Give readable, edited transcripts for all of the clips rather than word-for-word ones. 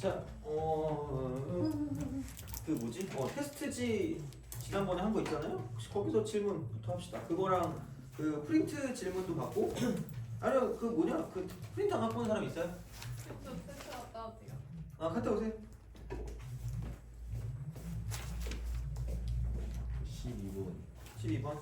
자, 그 뭐지? 테스트지 지난번에 한 거 있잖아요. 혹시 거기서 질문부터 합시다. 그거랑 그 프린트 질문도 받고. 아니요, 그 뭐냐? 그 프린트 안 갖고 온 사람 있어요? 저 테스트 갔다 왔대요. 아, 갔다 오세요. 12번 12번.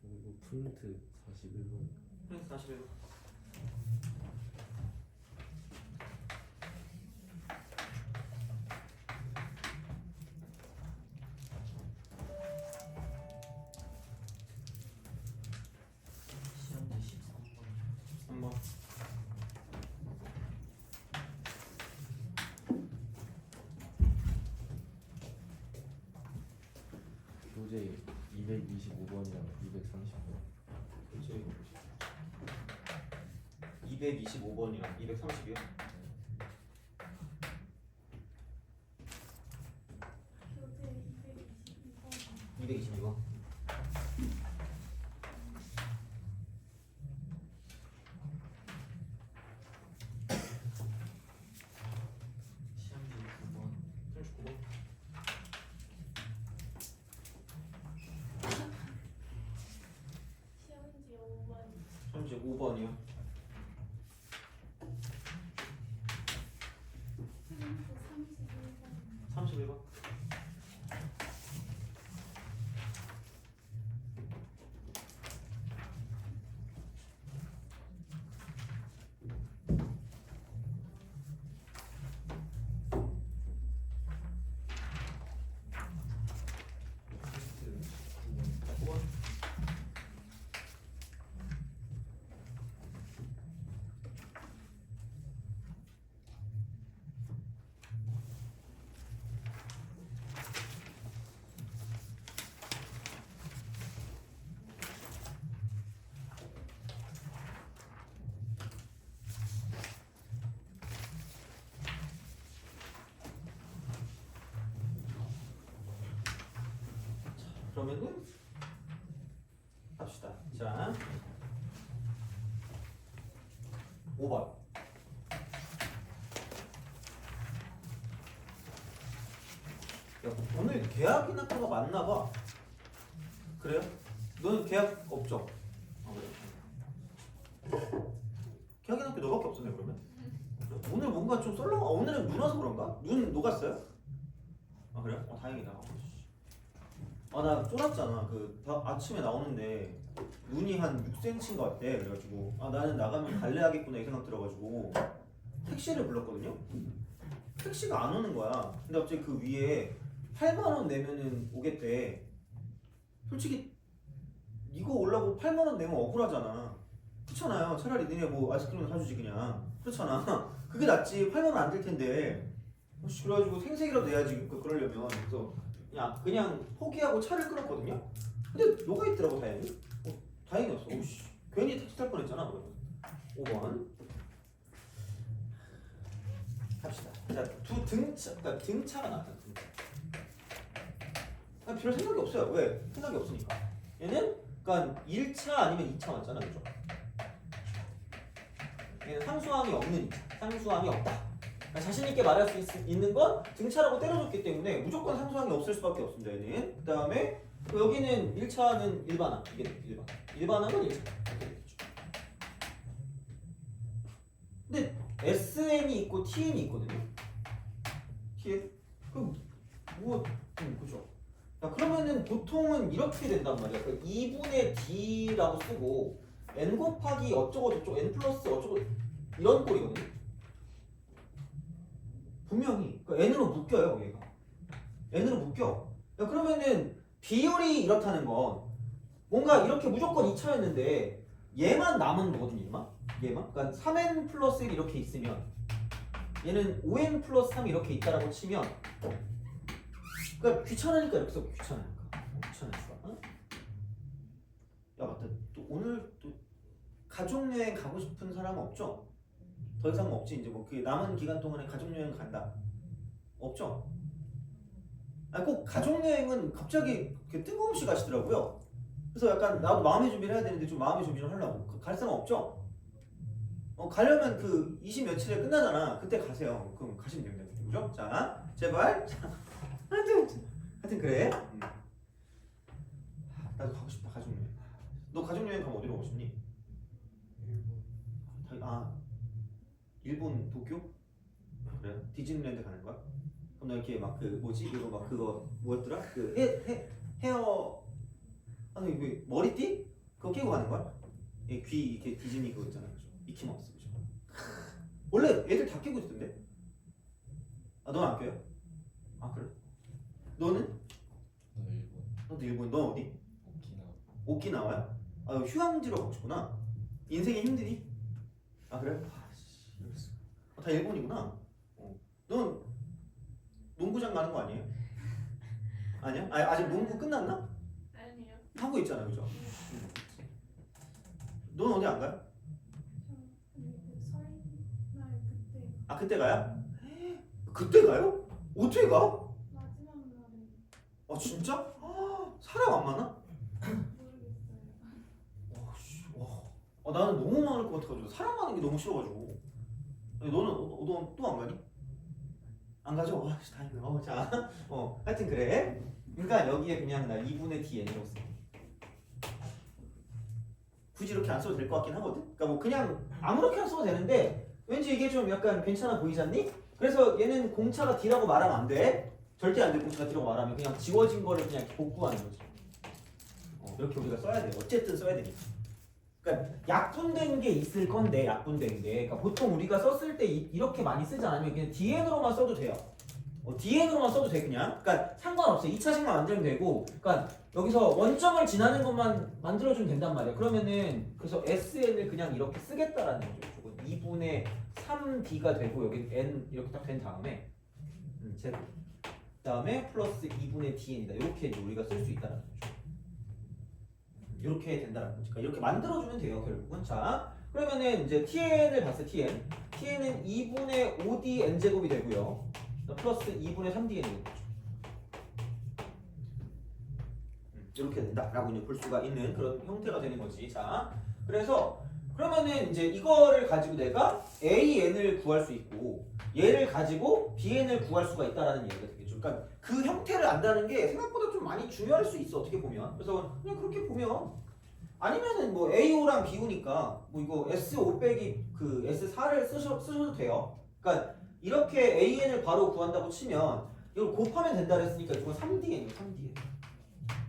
그리고 프린트 41번 프린트 41번. 시험지 3번. 교재 225번이랑 230번 그치. 225번이랑 230이요? 교재 222번. 222번. 시험지 9번 39번. 시험지 5번. 35번이요. 프린트 31번. 31번. 프린트 9번. 그러면은 합시다. 자, 5번. 야, 오늘 계약인 학교가 맞나 봐. 그래요? 너는 계약 없죠? 아, 그래. 계약인 학교 너밖에 없었네 그러면? 오늘 뭔가 좀 썰렁. 오늘은 눈 와서 그런가? 눈 녹았어요? 아 그래요? 다행이다. 나 쫄았잖아. 아침에 나오는데 눈이 한 6cm인 것 같대. 그래가지고 나는 나가면 갈래야겠구나 이 생각 들어가지고 택시를 불렀거든요. 택시가 안 오는 거야. 근데 갑자기 그 위에 8만 원 내면은 오겠대. 솔직히 이거 올라고 8만 원 내면 억울하잖아. 그렇잖아요. 차라리 니네 뭐 아이스크림 사주지 그냥. 그렇잖아. 그게 낫지. 8만 원 안 될 텐데. 그래가지고 생색이라도 내야지. 그러려면. 그래서 그냥 포기하고 차를 끌었거든요. 근데 녹아 있더라고 다행히. 다행이었어. 오씨. 괜히 택시 탈 뻔했잖아. 5번 합시다. 자, 그러니까 등차가 나왔다. 등차. 별 생각이 없어요. 왜? 생각이 없으니까. 얘는 그러니까 1차 아니면 2차 맞잖아, 그죠? 얘는 상수항이 없는 2차. 상수항이 없다. 그러니까 자신 있게 말할 수 있는 건 등차라고 때려줬기 때문에 무조건 상수항이 없을 수밖에 없습니다. 얘는. 그 다음에 여기는 1차는 일반항. 이게 일반항. 일반항은 1차. 근데 SN이 있고 TN이 있거든요. TN? 그럼 뭐 그죠. 자, 그러면은 보통은 이렇게 된단 말이야. 그 2분의 d라고 쓰고 n 곱하기 어쩌고 저쩌고 n 플러스 어쩌고 이런 꼴이거든요. 분명히 그 n으로 묶여요, 얘가. n으로 묶여. 야, 그러면은 비율이 이렇다는 건 뭔가 이렇게 무조건 2차였는데 얘만 남은 거거든요, 얘만. 그러니까 3n 플러스 1 이렇게 있으면 얘는 5n 플러스 3 이렇게 있다라고 치면 그러니까 귀찮으니까 이렇게 써. 귀찮으니까. 어? 야, 맞다. 또 오늘 또 가족여행 가고 싶은 사람 없죠? 더 이상 없지. 이제 뭐 그 남은 기간 동안에 가족여행 간다. 없죠? 아니 꼭 가족여행은 갑자기 이렇게 뜬금없이 가시더라고요. 그래서 약간 나도 마음의 준비를 해야 되는데 좀 마음의 준비를 하려고. 갈 사람 없죠? 가려면 그 20 며칠에 끝나잖아. 그때 가세요. 그럼 가시면 됩니다. 그죠? 자, 제발. 자, 하여튼 그래. 나도 가고 싶다. 가족여행. 너 가족여행 가면 어디로 가고 싶니? 일본 도쿄? 그래? 디즈니랜드 가는 거야? 그럼 너 이렇게 막 그 뭐지? 이거 막 그거 뭐였더라? 그 헤어 아니 왜 머리띠? 그거 끼고 가는 거야? 귀 이렇게 디즈니 그거 있잖아, 그죠? 미키마우스, 그죠? 원래 애들 다 끼고 있던데? 아, 넌 안 껴요? 아, 그래? 너는? 나 일본. 너도 일본. 너 어디? 오키나와. 오키나와야? 아, 휴양지로 가고 싶구나. 인생이 힘드니? 아, 그래? 다 일본이구나. 넌 농구장 가는 거 아니에요? 아니야? 아직 농구 끝났나? 아니요. 하고 있잖아, 그죠? 넌 어디 안 가요? 설날 그때 아, 그때 가요? 그때 가요? 어떻게 가? 마지막 날에 아, 진짜? 사람 안 많아? 모르겠어요. 나는 너무 많을 것 같아가지고 사람 많은 게 너무 싫어가지고. 너는 또 안 가니? 안 가죠? 다행이다. 자, 하여튼 그래. 그러니까 여기에 그냥 나 2분의 dn이라고 써. 굳이 이렇게 안 써도 될 것 같긴 하거든. 그러니까 뭐 그냥 아무렇게나 써도 되는데 왠지 이게 좀 약간 괜찮아 보이지 않니? 그래서 얘는 공차가 d라고 말하면 안 돼. 절대 안 돼. 공차가 d라고 말하면 그냥 지워진 거를 그냥 이렇게 복구하는 거지. 이렇게 우리가 써야 돼. 어쨌든 써야 되니까. 그러니까 약분된 게 있을 건데 약분된 게 그러니까 보통 우리가 썼을 때 이렇게 많이 쓰지 않으면 그냥 dn으로만 써도 돼요. dn으로만 써도 돼 그냥. 그러니까 상관없어. 2차식만 만들면 되고. 그러니까 여기서 원점을 지나는 것만 만들어주면 된단 말이야. 그러면은 그래서 sn을 그냥 이렇게 쓰겠다라는 거죠. 조금 2분의 3d가 되고 여기 n 이렇게 딱 된 다음에 제곱. 그다음에 플러스 2분의 dn이다. 이렇게 이제 우리가 쓸 수 있다는 거죠. 이렇게 된다는 거지. 그러니까 이렇게 만들어주면 돼요, 결국은. 자, 그러면은 이제 tn을 봤어요, tn은 2분의 5d n 제곱이 되고요. 플러스 2분의 3dn이 되겠죠. 이렇게 된다라고 이제 볼 수가 있는 그런 형태가 되는 거지. 자, 그래서 그러면은 이제 이거를 가지고 내가 an을 구할 수 있고 얘를 가지고 bn을 구할 수가 있다라는 얘기가 되겠죠. 그러니까 그 형태를 안다는 게 생각보다 좀 많이 중요할 수 있어, 어떻게 보면. 그래서 그냥 그렇게 보면 아니면은 뭐 AO랑 BO니까 뭐 이거 S5 빼기 그 S4를 쓰셔도 돼요. 그러니까 이렇게 AN을 바로 구한다고 치면 이걸 곱하면 된다 그랬으니까 이건 3DN이에요.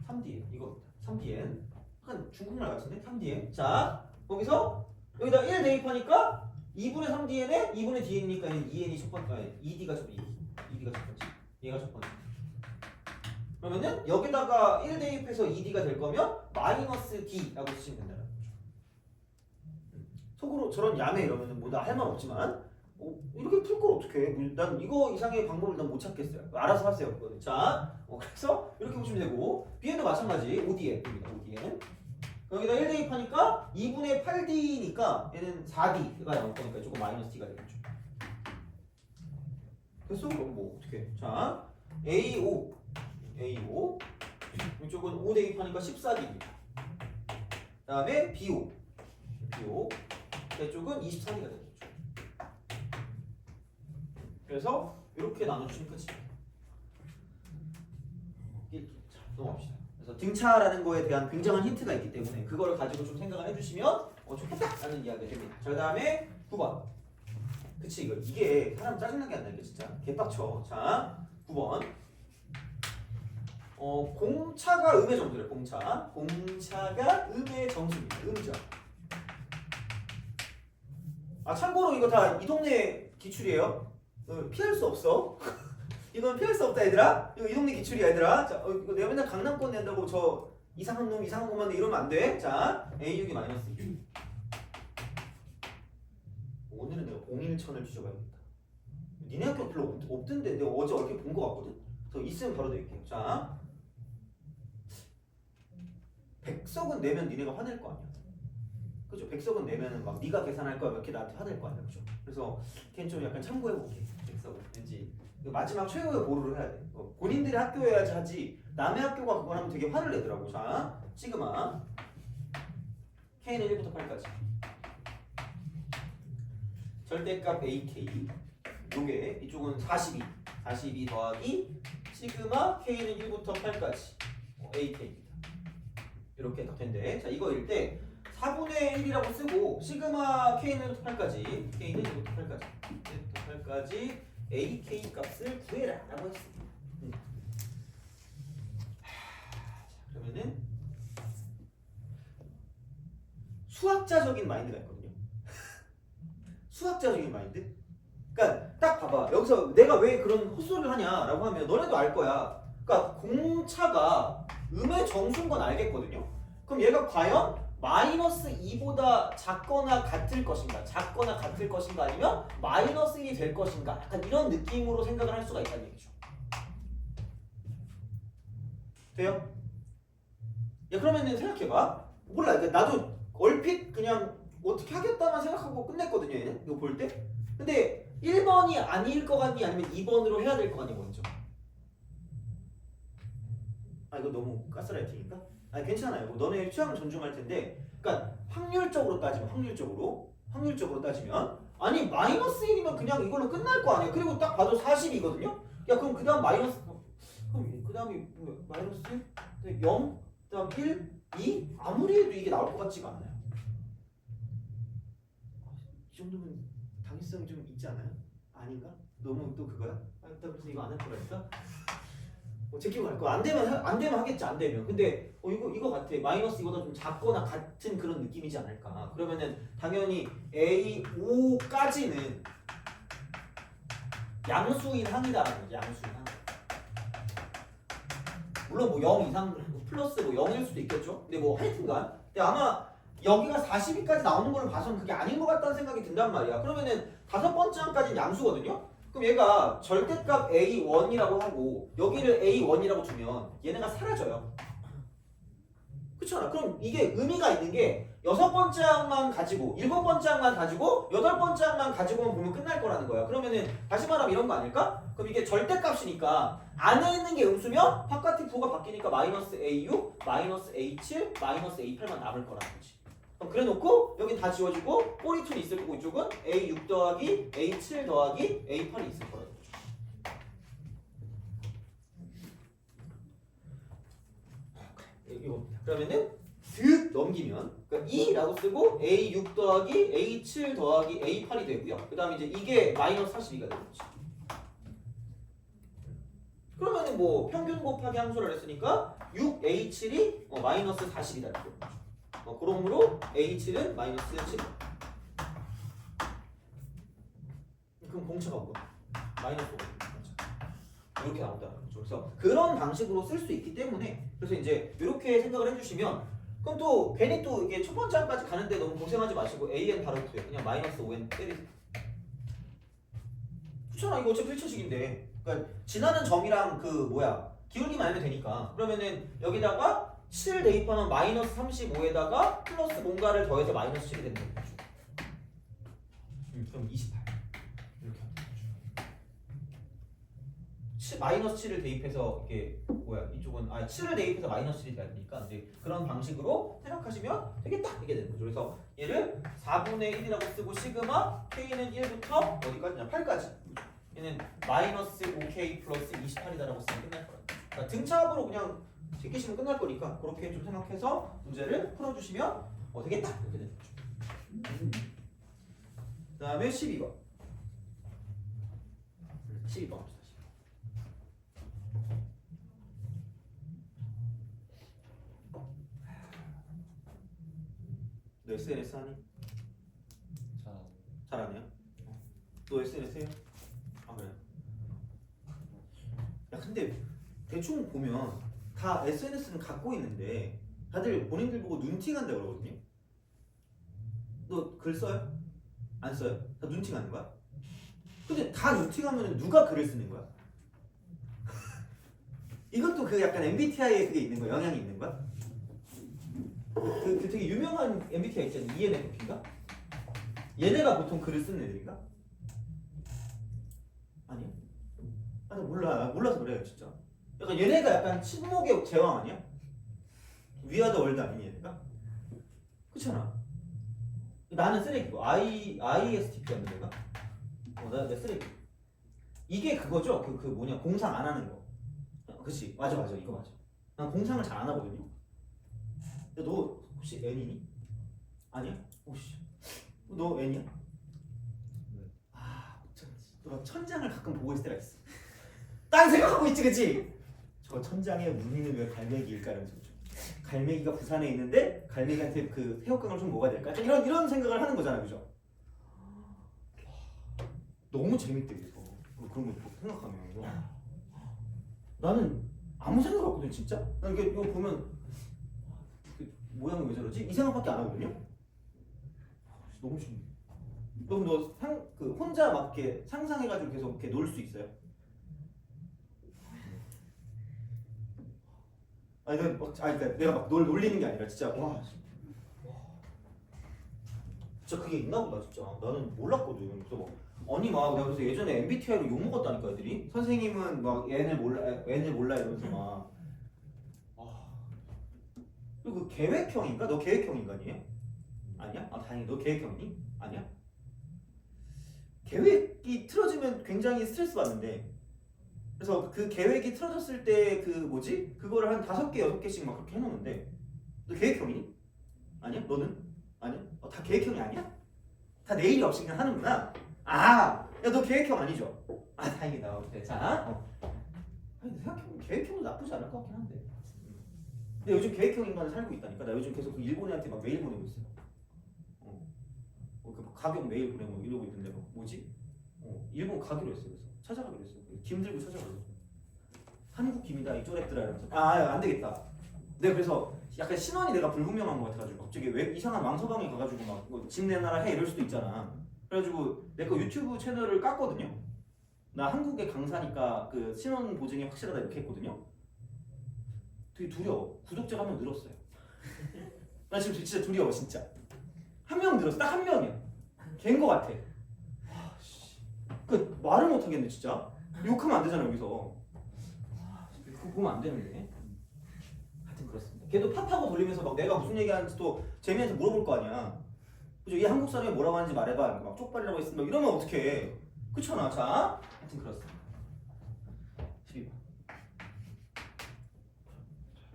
3DN 이거 3DN 약간 중국말 같은데 3DN. 자, 거기서 여기다 1 대입하니까 2분의 3DN에 2분의 DN이니까 2N이 첫 번째, 2D가 첫 번째, 2D가 첫 번째, 얘가 첫 번째. 그러면은 여기다가 1 대입해서 2D가 될 거면 마이너스 D라고 쓰시면 된다는 거죠. 속으로 저런 야매 이러면은 뭐 나 할 말 없지만 이렇게 풀 걸 어떡해. 난 이거 이상의 방법을 난 못 찾겠어요. 알아서 하세요, 그거는. 자, 그래서 이렇게 보시면 되고 Bn도 마찬가지. 5Dn입니다. 5Dn. 여기다 1 대입하니까 2분의 8D니까 얘는 4D가 나올 거니까 조금 마이너스 D가 되겠죠. 됐어? 그럼 뭐 어떻게? 자, A5 이쪽은 5 대입하니까 14D입니다. 그 다음에 B5 이쪽은 23D가 되겠죠. 그래서 이렇게 나눠주시면 끝이에요. 자, 넘어갑시다. 그래서 등차라는 거에 대한 굉장한 힌트가 있기 때문에 그거를 가지고 좀 생각을 해주시면 좋겠다라는 이야기가 됩니다. 자, 그 다음에 9번. 그치, 이게 사람 짜증나게 한다, 이게 진짜. 개빡쳐. 자, 9번. 공차가 음의 정수래. 공차가 음의 정수입니다. 음정. 참고로 이거 다 이 동네 기출이에요. 피할 수 없어. 이건 피할 수 없다 얘들아. 이거 이 동네 기출이야 얘들아. 자, 이거 내가 맨날 강남권 낸다고 저 이상한 놈 이상한 것만 이러면 안 돼. 자, A6이 마이너스 2. 오늘은 내가 01천을 뒤져봐야겠다. 니네 학교 별로 없던데 내가 어제 얼핏 본 거 같거든. 그래서 있으면 바로 드릴게요. 자, 백석은 내면 니네가 화낼 거 아니야. 그죠? 백석은 내면은 막 네가 계산할 거야 몇 개 나한테 화낼 거 아니야. 그죠? 그래서 걔는 좀 약간 참고해볼게. 백석은 왠지 마지막 최후의 보루를 해야 돼. 본인들의 학교여야지 하지 남의 학교가 그걸 하면 되게 화를 내더라고. 자, 시그마 K는 1부터 8까지 절대값 AK 요게 이쪽은 42 더하기 시그마 K는 1부터 8까지 AK입니다. 이렇게 딱 된대. 자, 이거일 때 4분의 1이라고 쓰고 시그마 K는 1부터 8까지 K는 1부터 8까지 1부터 8까지 AK 값을 구해라 라고 했어. 그러면은 수학자적인 마인드가 있거든요. 수학자적인 마인드? 그러니까 딱 봐봐. 여기서 내가 왜 그런 헛소리를 하냐라고 하면 너네도 알 거야. 그러니까 공차가 음의 정수인 건 알겠거든요. 그럼 얘가 과연 마이너스 2보다 작거나 같을 것인가, 작거나 같을 것인가, 아니면 마이너스 1이 될 것인가, 약간 이런 느낌으로 생각을 할 수가 있다는 얘기죠. 돼요? 야, 그러면은 생각해봐. 몰라. 그러니까 나도 얼핏 그냥 어떻게 하겠다만 생각하고 끝냈거든요. 얘는 이거 볼 때. 근데 1번이 아닐 것 같니? 아니면 2번으로 해야 될 것 같니? 먼저. 이거 너무 가스라이팅인가? 괜찮아요. 너네 취향을 존중할 텐데, 그러니까 확률적으로 따지면 아니 마이너스 1이면 그냥 이걸로 끝날 거 아니야. 그리고 딱 봐도 40이거든요. 야, 그럼 그 다음 마이너스, 그럼 그 다음이 마이너스 1, 0, 그 다음 1, 2 아무리 해도 이게 나올 것 같지가 않아요. 이 정도면 당위성이 좀 있지 않아요? 아닌가? 너무 또 그거야? 그래서 이거 안 할 거라니까? 제끼고 갈 거. 안 되면 하겠지. 안 되면. 근데 이거 같아. 마이너스 이거보다 좀 작거나 같은 그런 느낌이지 않을까. 그러면은 당연히 A5까지는 양수인 항이다라는 거지. 양수인 항. 물론 뭐 0 이상 플러스 뭐 0일 수도 있겠죠. 근데 뭐 하여튼간. 근데 아마 여기가 42까지 나오는 걸 봐서는 그게 아닌 것 같다는 생각이 든단 말이야. 그러면은 5번째 항까지는 양수거든요. 그럼 얘가 절대값 A1이라고 하고 여기를 A1이라고 두면 얘네가 사라져요. 그렇잖아. 그럼 이게 의미가 있는 게 6번째 항만 가지고 7번째 항만 가지고 8번째 항만 가지고만 보면 끝날 거라는 거야. 그러면은 다시 말하면 이런 거 아닐까? 그럼 이게 절대값이니까 안에 있는 게 음수면 바깥의 부호가 바뀌니까 마이너스 A6, 마이너스 A7, 마이너스 A8만 남을 거라는 거지. 그럼 그래놓고 여기 다 지워지고 꼬리툴이 있을 거고 이쪽은 A6 더하기 A7 더하기 A8이 있을 거라는 거죠. 이거 그러면은 슥 넘기면 그러니까 2라고 쓰고 A6 더하기 A7 더하기 A8이 되고요. 그 다음에 이제 이게 마이너스 42가 되는 거지. 그러면은 뭐 평균 곱하기 함수를 했으니까 6A7이 마이너스 40이다. 그러므로 A7은 마이너스 7. 그럼 공차가 뭐야? 마이너스 5. 이렇게 나온다는 거죠. 그래서 그런 방식으로 쓸 수 있기 때문에 그래서 이제 이렇게 생각을 해주시면 그럼 또 괜히 또 이게 첫 번째 항까지 가는데 너무 고생하지 마시고 AN 바로 두요. 그냥 마이너스 5N 때리세요. 그렇잖아. 이거 어차피 1차식인데 그러니까 지나는 점이랑 기울기만 알면 되니까 그러면은 여기다가 7 대입하면 마이너스 35에다가 플러스 뭔가를 더해서 마이너스 7이 되는 거죠. 그럼 28 이렇게 하는 거죠. 마이너스 7을 대입해서 이게 이쪽은 7을 대입해서 마이너스 7이 되니까 이제 그런 방식으로 생각하시면 되겠다 이게 되는 거죠. 그래서 얘를 4분의 1이라고 쓰고 시그마 K는 1부터 어디까지냐 8까지 얘는 마이너스 5K 플러스 28이다라고 쓰면 끝날 거예요. 그러니까 등차합으로 그냥 제끼시면 끝날 거니까 그렇게 좀 생각해서 문제를 풀어주시면 되겠다 이렇게 되는 거죠. 그 다음에 12번 12번 합시다. 너 SNS 하니? 잘 잘 안 해요? 너 SNS 해요? 아 그래. 야 근데 대충 보면 다 SNS는 갖고 있는데 다들 본인들 보고 눈팅한다 그러거든요. 너 글 써요? 안 써요? 다 눈팅하는 거야? 근데 다 눈팅하면 누가 글을 쓰는 거야? 이것도 그 약간 MBTI에 그게 있는 거야? 영향이 있는 거야? 그 되게 유명한 MBTI 있잖아. ENFP인가? 얘네가 보통 글을 쓰는 애들인가? 아니야? 아, 나 몰라. 나 몰라서 그래요, 진짜. 약간 얘네가 약간 침묵의 제왕 아니야? 위아더 월드 아니니 얘네가? 그렇잖아. 나는 쓰레기고 ISTP였는데 내가? 나 쓰레기. 이게 그거죠? 그 뭐냐 공상 안 하는 거. 그치? 맞아 이거 맞아. 난 공상을 잘 안 하거든요. 근데 너 혹시 N이니? 아니야? 오씨. 너 N이야? 네. 아 어쩐지. 너 천장을 가끔 보고 있을 때가 있어. 딴 생각하고 있지 그치? 저 천장에 무늬는 왜 갈매기일까 이러면서 갈매기가 부산에 있는데 갈매기한테 그 새우깡을 좀 먹어야 될까? 이런 생각을 하는 거잖아, 그죠? 너무 재밌대 그래서 그런 거 생각하면 나는 아무 생각 없거든 진짜. 난 이거 보면 모양이 왜 저러지? 이 생각밖에 안 하거든요. 너무 신기해. 그럼 너 혼자 막 이렇게 상상해가지고 계속 이렇게 놀 수 있어요? 그러니까 내가 막 널 놀리는 게 아니라 진짜 와 진짜 그게 있나 보다 진짜. 나는 몰랐거든. 그래서 막 아니 막 내가 그래서 예전에 MBTI로 욕 먹었다니까 애들이. 선생님은 막 N을 몰라 이러면서 막 그리고 그 계획형인가? 너 계획형 인간이에요? 아니야? 아 다행히 너 계획형이니? 아니야? 계획이 틀어지면 굉장히 스트레스 받는데 그래서 그 계획이 틀어졌을 때 그 뭐지? 그거를 한 5개, 6개씩 막 그렇게 해놓는데 너 계획형이니? 아니야? 너는? 아니야? 다 계획형이 아니야? 다 내일이 없이 그냥 하는구나? 야 너 계획형 아니죠? 아 다행이다. 오케이. 자 아니 생각해보면 계획형도 나쁘지 않을 것 같긴 한데 근데 요즘 계획형 인간을 살고 있다니까. 나 요즘 계속 그 일본 애한테 막 메일 보내고 있어요. 그 가격 메일 보내고 이러고 있는데 뭐지? 일본 가기로 했어. 그래서 찾아가기로 했어. 김 들고 찾아가려고. 한국 김이다 이 쪼랩들아 이러면서 안 되겠다. 내가 그래서 약간 신원이 내가 불분명한 것 같아가지고 갑자기 왜 이상한 왕서방에 가가지고 막 집 내놔라 해 이럴 수도 있잖아. 그래가지고 내 거 유튜브 채널을 깠거든요. 나 한국의 강사니까 그 신원 보증이 확실하다 이렇게 했거든요. 되게 두려워. 구독자가 한 명 늘었어요. 나 지금 진짜 두려워 진짜. 한 명 늘었어. 딱 한 명이야. 걔인 것 같아. 그 말을 못 하겠네 진짜. 욕하면 안 되잖아 여기서. 그거 보면 안 되는데. 하여튼 그렇습니다. 걔도 팝하고 돌리면서 막 내가 무슨 얘기하는지 또 재미한테 물어볼 거 아니야. 그죠? 이 한국 사람이 뭐라고 하는지 말해봐. 막 쪽발이라고 했으면 이러면 어떡해. 그렇잖아. 자, 하여튼 그렇습니다. 12번.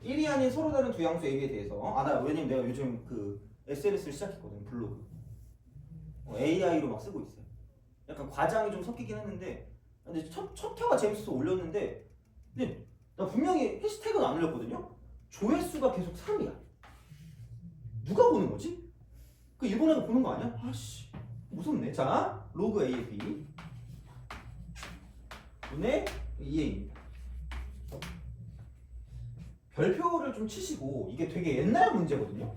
1이 아닌 서로 다른 두 양수 A에 대해서 나 왜냐면 내가 요즘 그 SNS를 시작했거든. 블로그. AI로 막 쓰고 있어요. 약간 과장이 좀 섞이긴 했는데 근데 첫 회가 재밌어서 올렸는데 근데 나 분명히 해시태그는 안 올렸거든요. 조회수가 계속 3이야. 누가 보는 거지? 그 일본 애가 보는 거 아니야? 아씨 무섭네. 자 로그 AAB 분의 2A입니다. 별표를 좀 치시고 이게 되게 옛날 문제거든요.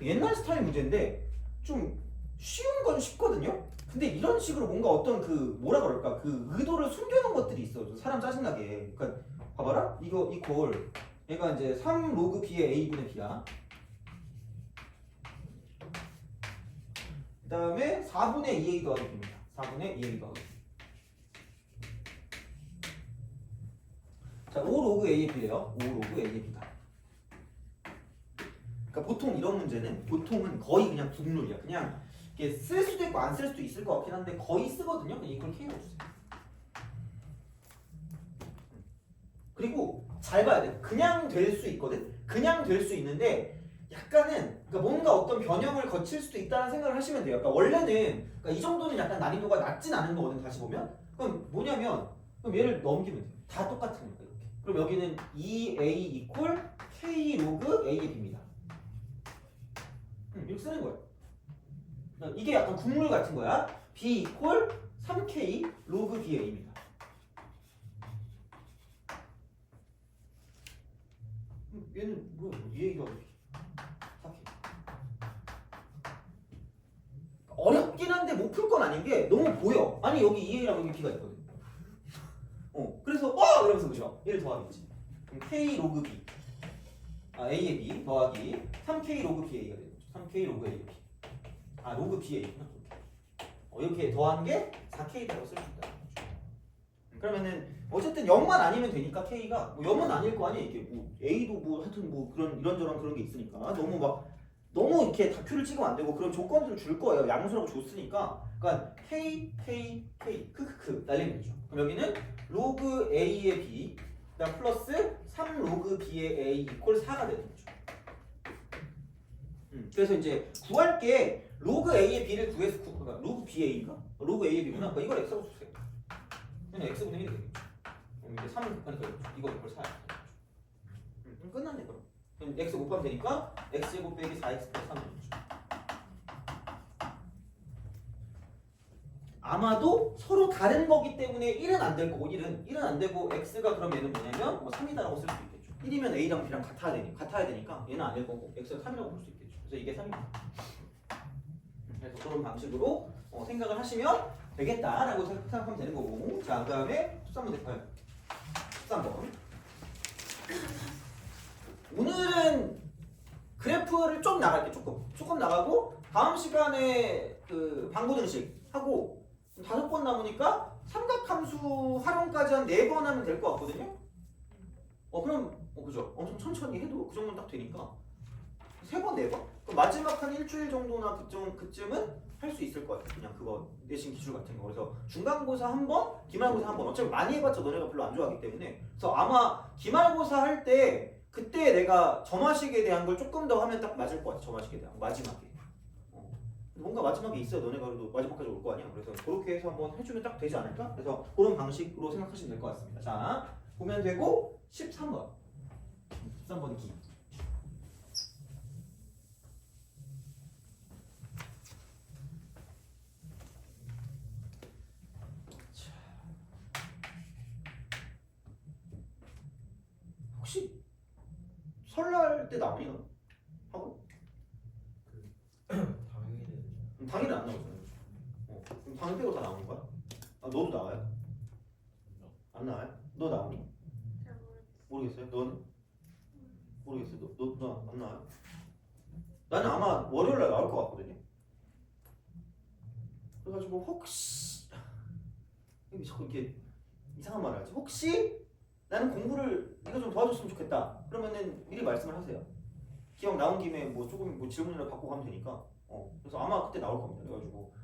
옛날 스타일 문제인데 좀 쉬운 건 쉽거든요. 근데 이런 식으로 뭔가 어떤 그 뭐라 그럴까 그 의도를 숨겨놓은 것들이 있어. 사람 짜증나게. 그러니까 봐봐라. 이거 이퀄 얘가 이제 3 로그 b의 a분의 b야. 그 다음에 4분의 2a 더하기 b입니다. 4분의 2a 더하기 b. 자, 5 로그 a의 b래요. 5 로그 a의 b다. 그러니까 보통 이런 문제는 보통은 거의 그냥 국룰이야. 그냥 이게 쓸 수도 있고 안 쓸 수도 있을 것 같긴 한데 거의 쓰거든요. 그냥 이걸 K로 주세요. 그리고 잘 봐야 돼. 그냥 될 수 있거든. 그냥 될 수 있는데 약간은 그러니까 뭔가 어떤 변형을 거칠 수도 있다는 생각을 하시면 돼요. 그러니까 원래는 그러니까 이 정도는 약간 난이도가 낮진 않은 거거든. 다시 보면 그럼 뭐냐면 그럼 얘를 넘기면 돼요. 다 똑같으니까 이렇게. 그럼 여기는 2a 이퀄 k 로그 a의 b입니다. 이렇게 쓰는 거야. 그러니까 이게 약간 국물 같은 거야. b 이퀄 3k 로그 ba입니다. 얘는 뭐야? 이 얘기가 4k. 어렵긴 한데 못 풀 건 아닌 게 너무 보여. 아니 여기 2a랑 여기 b가 있거든. 그래서 이러면서 그죠? 얘를 더하겠지. 그럼 k 로그 b a의 b 더하기 3k 로그 ba가 되는 거죠. 3k 로그 a b. 로그 ba. 이렇게 더한 게 4k라고 쓸 수 있다. 그러면은 어쨌든 0만 아니면 되니까 k가 뭐 0은 아닐 거 아니야. 이게 뭐 a도 뭐 하여튼 뭐 그런 이런저런 그런 게 있으니까 너무 이렇게 다큐를 찍으면 안 되고 그런 조건들을 줄 거예요. 양수라고 줬으니까. 그러니까 k 크크크 날리면 되죠. 그럼 여기는 로그 a의 b 그다음 플러스 3 로그 b의 a 이퀄 4가 되는 거죠. 그래서 이제 구할 게 로그 a의 b를 구해서 그러니까 로그 ba인가? 로그 a의 b구나. 그러니까 이걸 x라고 주세요. 그냥 x분의 1이 되겠죠. 그럼 이제 3 그러니까 이거 이퀄 4야. 끝났네 그럼. 그럼 x 곱하면 되니까 x제곱 빼기 4x 플러스 3이 되죠. 아마도 서로 다른 거기 때문에 1은 안 될 거고 1은 안 되고 x가 그럼 얘는 뭐냐면 뭐 3이다라고 쓸 수 있겠죠. 1이면 a랑 b랑 같아야 되니까 얘는 안 될 거고 x가 3이라고 볼 수 있겠죠. 그래서 이게 3입니다. 그래서 그런 방식으로 생각을 하시면 되겠다라고 생각하면 되는 거고. 자, 그다음에 13번 될까요? 13번. 오늘은 그래프를 좀 나갈게. 조금 나가고 다음 시간에 그 방고등식 하고 5번 남으니까 삼각함수 활용까지 한 4번 하면 될 것 같거든요. 그럼 그죠? 엄청 천천히 해도 그 정도는 딱 되니까 3번 4번? 그럼 마지막 한 일주일 정도나 그쯤은 할 수 있을 것 같아요. 그냥 그거 내신 기출 같은 거. 그래서 중간고사 한 번, 기말고사 한 번. 어차피 많이 해봤자 너네가 별로 안 좋아하기 때문에. 그래서 아마 기말고사 할 때 그때 내가 점화식에 대한 걸 조금 더 하면 딱 맞을 것 같아. 점화식에 대한 마지막에. 뭔가 마지막에 있어야 너네가 그래도 마지막까지 올 거 아니야. 그래서 그렇게 해서 한번 해주면 딱 되지 않을까? 그래서 그런 방식으로 생각하시면 될 것 같습니다. 자, 보면 되고 13번. 13번 기. 혹시 설날 때 나오니 너? 하고? 당일에 당일은 안 나오잖아요. 그럼 당일 빼고 다 나오는 거야? 너도 나와요? 안 나와요? 너 나오니? 잘 모르겠어요? 모르겠어요. 너는? 모르겠어요. 너 안 나와요? 나는 아마 월요일 날 나올 것 같거든요. 그래가지고 혹시 이게 자꾸 이렇게 이상한 말을 하지. 혹시 나는 공부를 네가 좀 도와줬으면 좋겠다. 그러면은 미리 말씀을 하세요. 기왕 나온 김에 뭐 조금 뭐 질문이나 받고 가면 되니까. 그래서 아마 그때 나올 겁니다. 그래가지고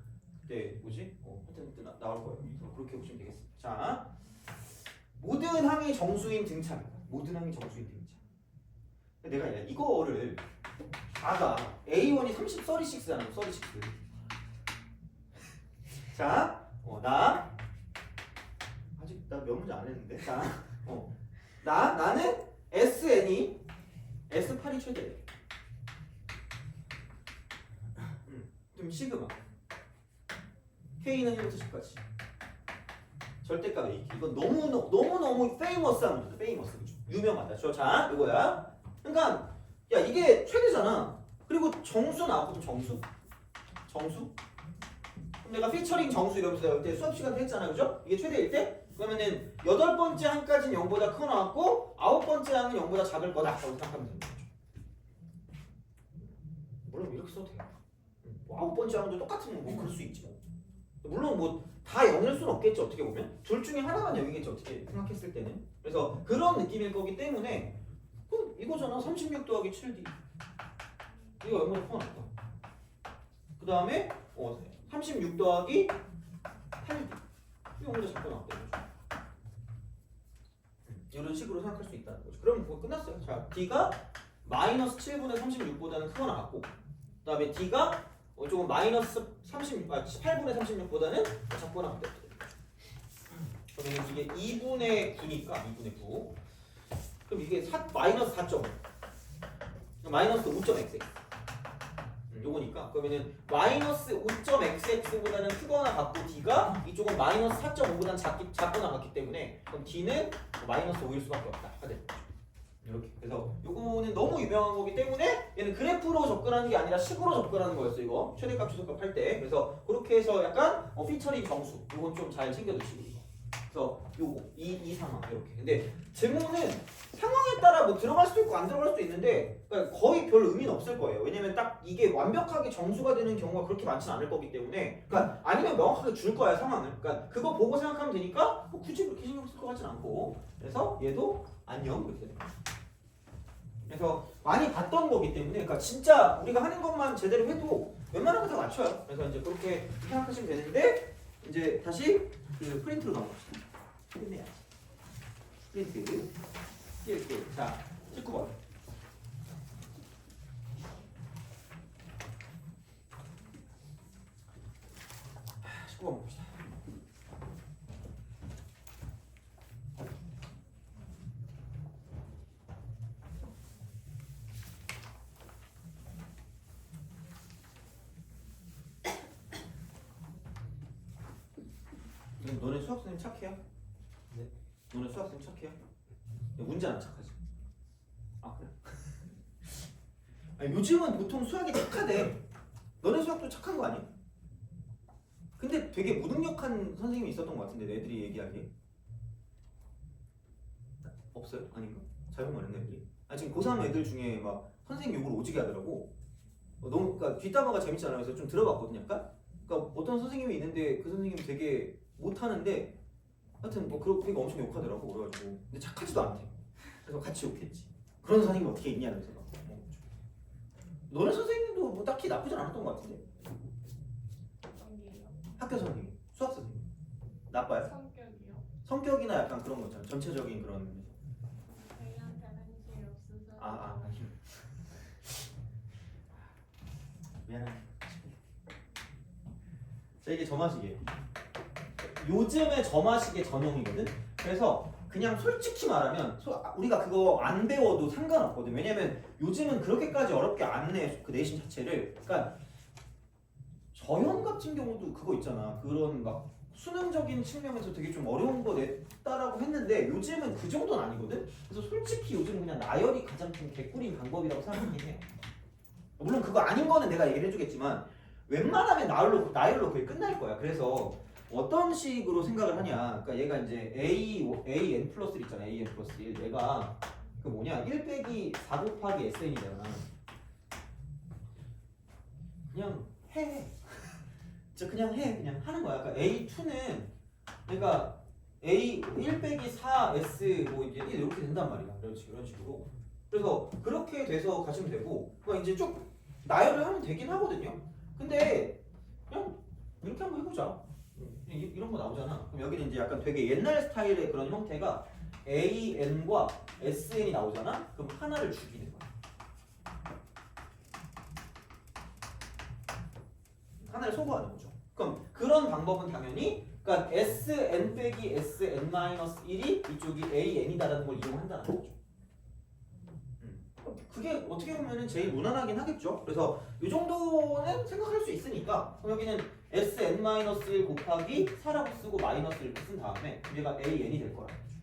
그때 뭐지? 하여튼 그때 나올 거예요. 그래서 그렇게 보시면 되겠습니다. 자, 모든 항이 정수인 등차입니다. 모든 항이 정수인 등차. 내가 이거를 아까 A1이 36잖아. 36. 자, 나 아직 나 몇 문제 안 했는데. 자, 나는 SN이 S8이 최대래. 그럼 시그마 K는 1부터 10까지 절대값 A. 이건 너무 페이머스한 문제다. 페이머스. 그죠? 유명하다. 자, 이거야. 그러니까 야 이게 최대잖아. 그리고 정수 나왔거든. 정수. 그럼 내가 피처링 정수 이러면서 내가 그때 수업 시간 때 했잖아. 그죠? 이게 최대일 때 그러면은 8번째 항까지는 0보다 크거 나왔고 9번째 항은 0보다 작을 거다. 라고 생각하면 되는 거죠. 물론 이렇게 써도 돼요. 9번째 항도 똑같은 뭐 그럴 수 있지 뭐. 물론 뭐 다 0일 수는 없겠지. 어떻게 보면 둘 중에 하나만 0이겠지. 어떻게 생각했을 때는. 그래서 그런 느낌일 거기 때문에 이거잖아. 36 더하기 7D 이거 0보다 크거 나왔다. 그 다음에 36 더하기 8D 이거 0보다 작고 나왔다. 이런 식으로 생각할 수 있다는 거죠. 그럼 그거 끝났어요. 자, D가 마이너스 7분의 36보다는 크거 나왔고 그 다음에 D가 조금 마이너스 8분의 36보다는 작고 나왔다. 그러면 이게 2분의 9니까 2분의 9 그럼 이게 마이너스 4점 마이너스 5.xx 요건 그러면은 마이너스 5.xx보다는 크거나 같고 d가 이쪽은 마이너스 4.5보다는 작거나 같기 때문에 그럼 d는 마이너스 5일 수밖에 없다. 이렇게. 그래서 요거는 너무 유명한 거기 때문에 얘는 그래프로 접근하는 게 아니라 식으로 접근하는 거였어 이거. 최대값 최소값 할 때. 그래서 그렇게 해서 약간 피처링 정수. 요건 좀 잘 챙겨두시고 이거. 그래서 요거 이 상황 이렇게. 근데 질문은 상황에 따라 뭐 들어갈 수도 있고 안 들어갈 수도 있는데 그러니까 거의 별 의미는 없을 거예요. 왜냐면 딱 이게 완벽하게 정수가 되는 경우가 그렇게 많지는 않을 거기 때문에 그러니까 아니면 명확하게 줄 거야 상황을. 그러니까 그거 보고 생각하면 되니까 뭐 굳이 그렇게 신경 쓸 것 같진 않고 그래서 얘도 안녕 이렇게 되는 거야. 그래서 많이 봤던 거기 때문에 그러니까 진짜 우리가 하는 것만 제대로 해도 웬만한 거 다 맞춰요. 그래서 이제 그렇게 생각하시면 되는데 이제 다시 그 프린트로 넘어갑시다. 끝내야지. 프린트. 이렇게 자 19번. 19번 봅시다. 너네 수학 선생님 착해요? 네. 너네 수학 선생님 착해요? 문제는 안 착하지? 아 그래? 아니, 요즘은 보통 수학이 착하대. 너네 수학도 착한 거 아니야? 근데 되게 무능력한 선생님이 있었던 것 같은데 애들이 얘기하기에 없어요? 아닌가? 잘못 말했네 애들이. 아 지금 고3 애들 중에 막 선생님 욕을 오지게 하더라고. 너무 그러니까 뒷담화가 재밌지 않아요. 그래서 좀 들어봤거든 약간. 그러니까 어떤 선생님이 있는데 그 선생님 되게 못하는데 하여튼 뭐 그렇게 엄청 욕하더라고. 그래가지고 근데 착하지도 않대. 그래서 같이 욕했지. 그런 선생님이 어떻게 있냐 그래서 너네 선생님도 뭐 딱히 나쁘지 않았던 것 같은데. 성격이요? 학교 선생님, 수학 선생님 나빠요? 성격이요? 성격이나 약간 그런 거 있잖아. 전체적인 그런 저희한테 관심이 없어서 아니 미안해. 자 이게 점화시계. 요즘에 점화시계 전용이거든. 그래서 그냥 솔직히 말하면 우리가 그거 안 배워도 상관없거든. 왜냐면 요즘은 그렇게까지 어렵게 안 내 그 내신 자체를. 그러니까 저형 같은 경우도 그거 있잖아. 그런 막 수능적인 측면에서 되게 좀 어려운 거 냈다라고 했는데 요즘은 그 정도는 아니거든. 그래서 솔직히 요즘은 그냥 나열이 가장 좀 개꿀인 방법이라고 생각하긴 해요. 물론 그거 아닌 거는 내가 얘기를 해주겠지만 웬만하면 나열로 거의 끝날 거야. 그래서 어떤 식으로 생각을 하냐. 그러니까 얘가 이제 an 플러스 1 있잖아. an 플러스 1. 얘가 그 뭐냐 1 빼기 4 곱하기 sn이잖아. 그냥 해. 진짜 그냥 해. 그냥 하는 거야. 그러니까 a2는 그러니까 a 1 빼기 4 s 뭐 이제 이렇게 된단 말이야. 이런 식으로. 그래서 그렇게 돼서 가시면 되고 그냥 이제 쭉 나열을 하면 되긴 하거든요. 근데 그냥 이렇게 한번 해보자. 이런 거 나오잖아. 그럼 여기는 이제 약간 되게 옛날 스타일의 그런 형태가 AN과 SN이 나오잖아. 그럼 하나를 죽이는 거야. 하나를 소거하는 거죠. 그럼 그런 방법은 당연히 그러니까 SN 빼기 SN-1이 이쪽이 AN이다라는 걸 이용한다는 거죠. 그게 어떻게 보면은 제일 무난하긴 하겠죠. 그래서 이 정도는 생각할 수 있으니까 그럼 여기는 SN-1 곱하기 4라고 쓰고 마이너스 이렇게 쓴 다음에 얘가 AN이 될 거라는 거죠.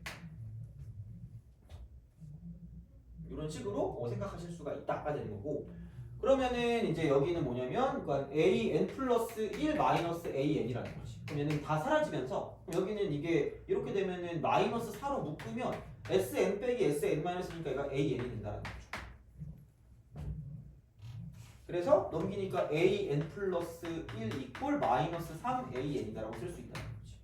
이런 식으로 생각하실 수가 있다가 되는 거고 그러면은 이제 여기는 뭐냐면 그러니까 AN 플러스 1 마이너스 AN이라는 거지. 그럼 얘는 다 사라지면서 그럼 여기는 이게 이렇게 되면은 마이너스 4로 묶으면 SN 빼기 SN-니까 얘가 AN이 된다는 거죠. 그래서 넘기니까 an 플러스 1 이꼴 마이너스 3an이다라고 쓸 수 있다는 거지.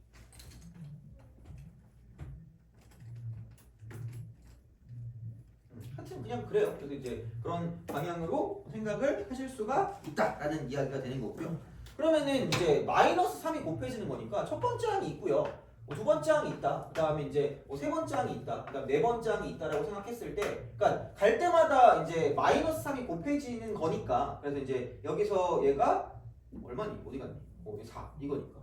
하여튼 그냥 그래요. 그래서 이제 그런 방향으로 생각을 하실 수가 있다라는 이야기가 되는 거고요. 그러면은 이제 마이너스 3이 곱해지는 거니까 첫 번째 항이 있고요. 두 번째 항이 있다. 그 다음에 이제 세 번째 항이 있다. 그 다음 네 번째 항이 있다라고 생각했을 때, 그러니까 갈 때마다 이제 마이너스 3이 곱해지는 거니까, 그래서 이제 여기서 얘가 얼마니? 어디 갔니? 4 이거니까.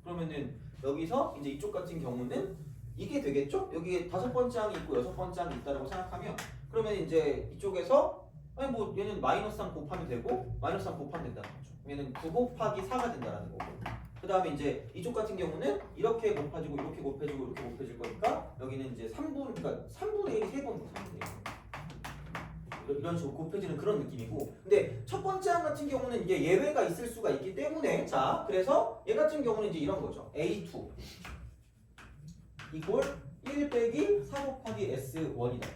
그러면은 여기서 이제 이쪽 같은 경우는 이게 되겠죠? 여기 다섯 번째 항이 있고 여섯 번째 항이 있다라고 생각하면, 그러면 이제 이쪽에서 아니 뭐 얘는 마이너스 3 곱하면 되고 마이너스 3 곱하면 된다는 거죠. 얘는 9 곱하기 4가 된다는 거고. 그 다음에 이제 이쪽 같은 경우는 이렇게 곱해지고 이렇게 곱해지고 이렇게 곱해질 거니까 여기는 이제 3분, 그러니까 3분의 1이 3번 돼. 3분의 1. 이런 식으로 곱해지는 그런 느낌이고. 근데 첫 번째 항 같은 경우는 이게 예외가 있을 수가 있기 때문에 자 그래서 얘 같은 경우는 이제 이런 거죠. A2 이꼴 1 빼기 4 곱하기 S1이다.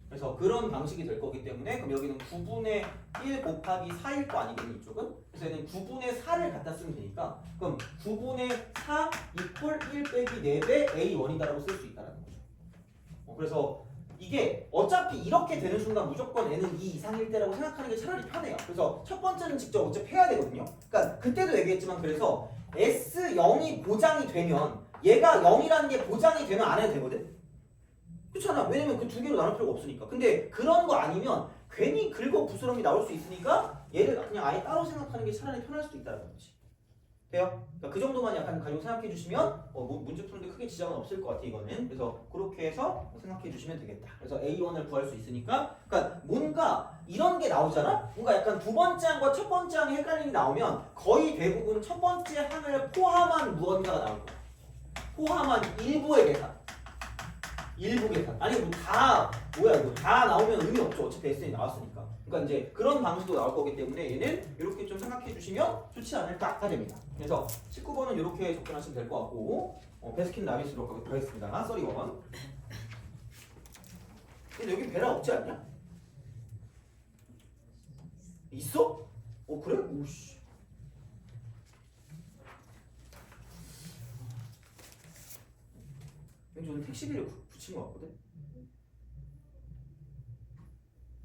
그래서 그런 방식이 될 거기 때문에 그럼 여기는 9분의 1 곱하기 4일 거 아니겠니 이쪽은? 그래서 얘는 9분의 4를 갖다 쓰면 되니까 그럼 9분의 4 이퀄 1 빼기 4배 A1이다라고 쓸 수 있다는 거죠. 그래서 이게 어차피 이렇게 되는 순간 무조건 n은 2 이상일 때라고 생각하는 게 차라리 편해요. 그래서 첫 번째는 직접 어차피 해야 되거든요. 그러니까 그때도 얘기했지만 그래서 S0이 보장이 되면 얘가 0이라는 게 보장이 되면 안 해도 되거든. 그렇잖아. 왜냐면 그 두 개로 나눌 필요가 없으니까. 근데 그런 거 아니면 괜히 긁어 부스럼이 나올 수 있으니까 얘를 그냥 아예 따로 생각하는 게 차라리 편할 수도 있다는 거지. 돼요? 그러니까 그 정도만 약간 가지고 생각해 주시면 뭐 문제 푸는데 크게 지장은 없을 것 같아 이거는. 그래서 그렇게 해서 생각해 주시면 되겠다. 그래서 A1을 구할 수 있으니까 그러니까 뭔가 이런 게 나오잖아? 뭔가 약간 두 번째 항과 첫 번째 항이 헷갈림이 나오면 거의 대부분 첫 번째 항을 포함한 무언가가 나올 거야. 포함한 일부의 계산. 일부 계산. 아니 뭐 다 뭐야 이거 다 나오면 의미 없죠. 어차피 SN이 나왔으니까. 그러니까 이제 그런 방식도 나올 거기 때문에 얘는 이렇게 좀 생각해 주시면 좋지 않을까 됩니다. 그래서 19번은 이렇게 접근하시면 될 것 같고 베스킨 라빈스로 가겠습니다. 썰이원. 근데 여기 베라 없지 않냐? 있어? 그래? 오씨. 왠지 오늘 택시비를 붙인 것 같거든?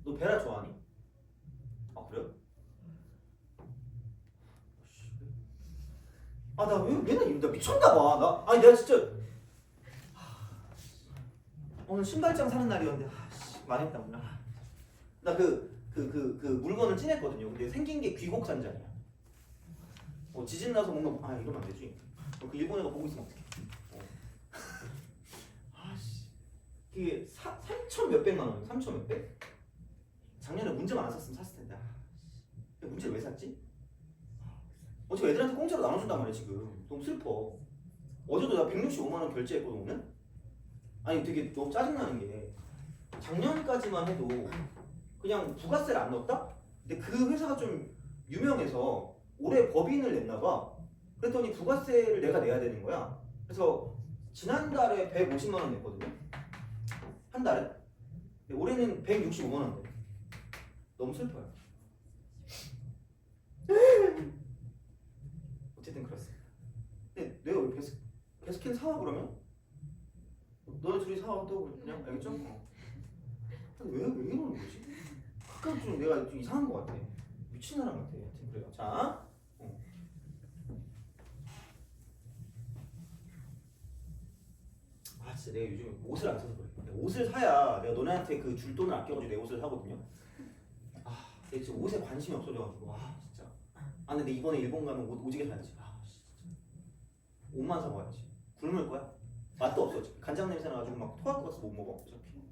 너 베라 좋아하니? 아 그래요? 아 나 왜 맨날 나 미쳤나봐. 아니 내가 진짜 오늘 신발장 사는 날이었는데 망했다 오늘. 나 그 물건을 찐했거든요. 근데 생긴 게 귀곡 산장이야. 지진 나서 뭔가 이러면 안 되지. 그 일본 애가 보고 있으면 어떡해. 이게 3천 몇백만 원, 3천 몇백? 작년에 문제만 안 샀으면 샀을 텐데. 문제를 왜 샀지? 어차피 애들한테 공짜로 나눠준단 말이야 지금. 너무 슬퍼. 어제도 나 165만 원 결제했거든 오늘. 아니 되게 너무 짜증나는 게 작년까지만 해도 그냥 부가세를 안 넣었다? 근데 그 회사가 좀 유명해서 올해 법인을 냈나 봐. 그랬더니 부가세를 내가 내야 되는 거야. 그래서 지난달에 150만 원 냈거든요. 한 달에? 올해는 165만 원 돼. 너무 슬퍼요. 어쨌든 그렇습니다. 근데 내가 왜 베스킨 사와 그러면? 너네 둘이 사와 또 그냥 알겠죠? 왜 이러는 거지? 가끔 좀 내가 좀 이상한 것 같아. 미친 사람 같아. 하여튼 그래요. 자. 진짜 내가 요즘 옷을 안 사서 그래. 옷을 사야 내가 너네한테 그 줄 돈을 아껴가지고 내 옷을 사거든요. 내가 지금 옷에 관심이 없어져가지고 진짜. 근데 이번에 일본 가면 옷 오지게 사야지. 진짜. 옷만 사봐야지. 굶을 거야. 맛도 없어. 간장 냄새 나가지고 막 토할 것 같아서 못 먹어. 어차피.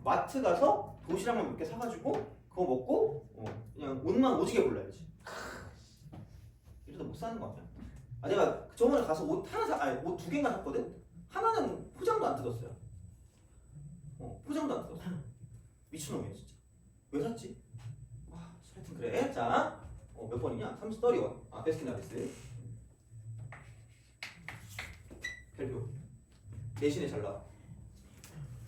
마트 가서 도시락만 몇 개 사가지고 그거 먹고 그냥 옷만 오지게 골라야지. 이러다 못 사는 거 아니야? 내가 저번에 가서 옷 하나 옷 두 개인가 샀거든. 하나는 포장도 안 뜯었어요. 포장도 안 뜯었어. 미친놈이야 진짜. 왜 샀지? 하여튼 그래. 자, 몇 번이냐? 31. 베스킨 라빈스. 별표. 내신에 잘 나와.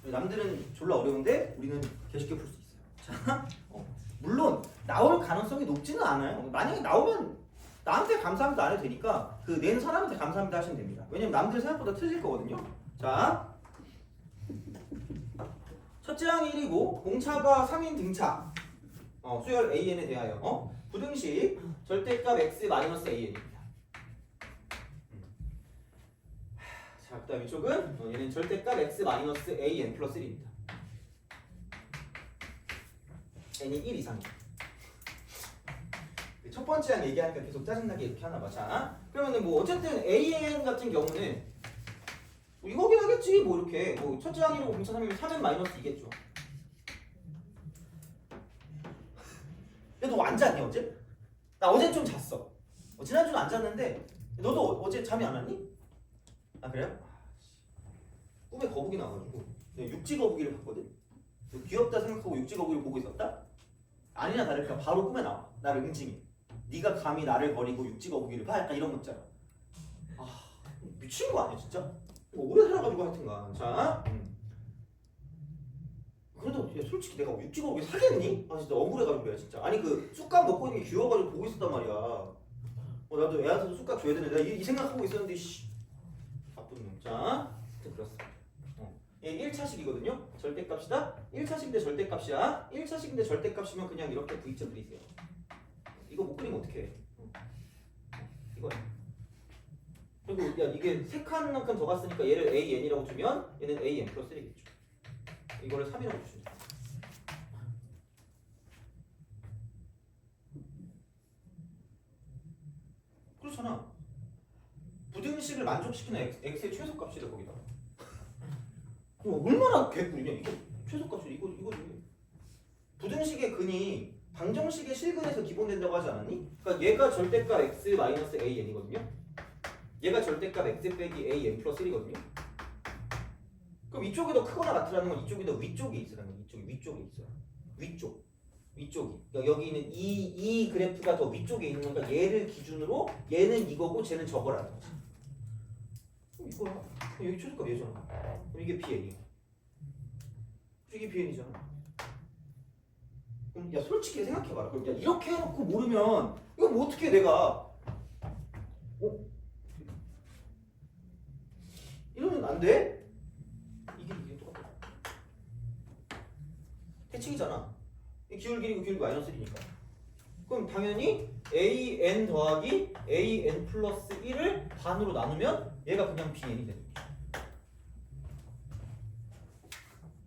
남들은 졸라 어려운데 우리는 개쉽게 풀 수 있어요. 자, 물론 나올 가능성이 높지는 않아요. 만약에 나오면 나한테 감사합니다 안 해도 되니까 그 낸 사람한테 감사합니다 하시면 됩니다. 왜냐면 남들 생각보다 틀릴 거거든요. 자, 첫째 항이 1이고 공차가 3인 등차. 수열 AN에 대하여 부등식 절대값 x-AN입니다. 자, 그 다음 이쪽은 얘는 절대값 x-AN 플러스 1입니다. n이 1 이상이야. 첫 번째 항 얘기하니까 계속 짜증나게 이렇게 하나 봐. 자, 그러면은 뭐 어쨌든 AN 같은 경우는 이거긴 하겠지. 뭐 이렇게 첫째 항이고 공차 3이면 3n 마이너스 2겠죠. 너 안 잤니 어제? 나 어제 좀 잤어. 지난주는 안 잤는데 너도 어제 잠이 안 왔니? 아 그래요? 꿈에 거북이 나와가지고 내가 육지 거북이를 봤거든. 귀엽다 생각하고 육지 거북이를 보고 있었다? 아니나 다를까 바로 꿈에 나와. 나를 응징해. 네가 감히 나를 버리고 육지 거북이를 봐? 약간 이런 거 있잖아. 아 미친 거 아니야 진짜? 오래 살아가지고 하여튼간 자 그래도 야, 솔직히 내가 육지 거북이 사겠니? 아 진짜 억울해가지고 그래 진짜. 아니 그 쑥갓 먹고 있는 게 귀여워가지고 보고 있었단 말이야. 나도 애한테도 쑥갓 줘야 되는데 내가 이 생각하고 있었는데 씨 나쁜 놈. 자 그렇습니다. 얘 1차식이거든요. 절대값이다. 1차식인데 절대값이야. 1차식인데 절대값이면 그냥 이렇게 V점 그리세요. 이거 못 그리면 어떡해. 이거야. 그리고 야 이게 세 칸만큼 더 갔으니까 얘를 AN이라고 주면 얘는 AN 플러스 1이겠죠. 이거를 3이라고 주시면 돼요. 그렇잖아. 부등식을 만족시키는 x의 최소값이래 거기다. 얼마나 개꿀이냐 이거. 최소값이 이거지. 부등식의 근이 방정식의 실근에서 기본된다고 하지 않았니? 그러니까 얘가 절대값 x 마이너스 an이거든요. 얘가 절대값 x 빼기 an 플러스 1이거든요. 그럼 이쪽이 더 크거나 같으라는 건 이쪽이 더 위쪽에 있으라는 건 이쪽이 위쪽에 있어요. 위쪽이. 그러니까 여기 있는 이 그래프가 더 위쪽에 있는 거니까 얘를 기준으로 얘는 이거고 쟤는 저거라는 거지. 그럼 이거야. 여기 최소값 얘잖아. 그럼 이게 bn이야. 이게 bn이잖아. 그럼 야 솔직히 생각해봐라. 그럼 야 이렇게 해놓고 모르면 이거 뭐 어떻게 내가 이러면 안 돼? 이게 똑같아. 대칭이잖아. 기울기 마이너스 1이니까. 그럼 당연히 an 더하기 an 플러스 1을 반으로 나누면 얘가 그냥 bn이 되는 거죠.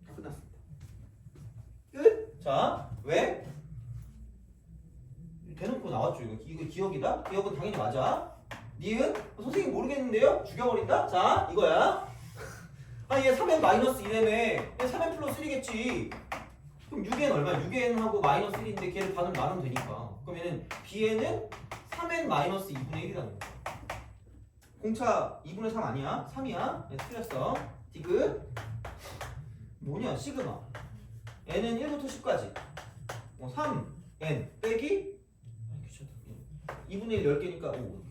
다 끝났습니다. 끝. 자, 왜? 대놓고 나왔죠. 이거 기억이다? 기억은 당연히 맞아. 니은? 선생님 모르겠는데요? 죽여버린다? 자, 이거야. 아, 얘 3n 마이너스 1이라며. 얘 3n 플러스 1이겠지. 그럼 6n 얼마? 6n하고 마이너스 1인데 걔를 반으로 나누면 되니까. 그럼 얘는 bn은 3n 마이너스 2분의 1이라는 거야. 공차 2분의 3 아니야? 3이야? 네, 틀렸어. 디귿. 뭐냐? 시그마. n은 1부터 10까지. 3n 빼기 2분의 1 10개니까 5.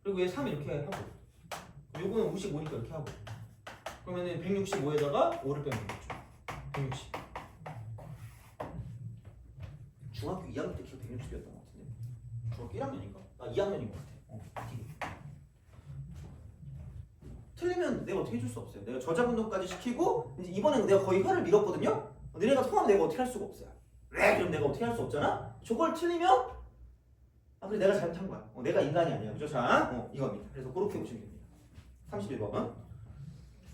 그리고 얘 3 이렇게 하고. 요거는 55니까 이렇게 하고. 그러면은 165에다가 5를 빼면 되겠죠. 160. 중학교 2학년 때 기억 160이었던 것 같은데. 중학교 1학년인가? 아 2학년인 것 같아. 틀리면 내가 어떻게 해줄 수 없어요. 내가 저작 운동까지 시키고 이제 이번엔 내가 거의 혀를 밀었거든요. 너네가 통하면 내가 어떻게 할 수가 없어요. 왜? 그럼 내가 어떻게 할 수 없잖아. 저걸 틀리면 그래 내가 잘못한 거야. 내가 인간이 아니야. 그죠? 자, 이겁니다. 그래서 그렇게 보시면 됩니다. 31번.